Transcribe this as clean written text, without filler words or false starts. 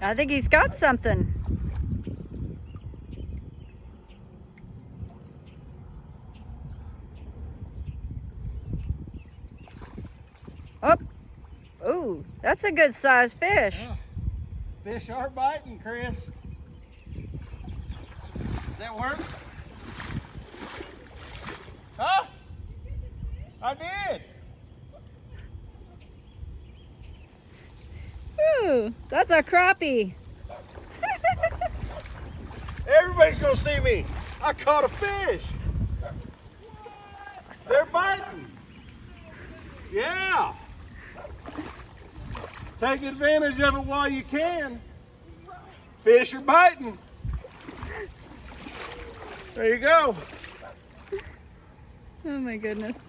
I think he's got something. Oh, ooh, that's a good sized fish. Yeah. Fish are biting, Chris. Does that work? Huh? I did. Ooh, that's a crappie. Everybody's gonna see me. I caught a fish. They're biting. Yeah. Take advantage of it while you can. Fish are biting. There you go. Oh my goodness.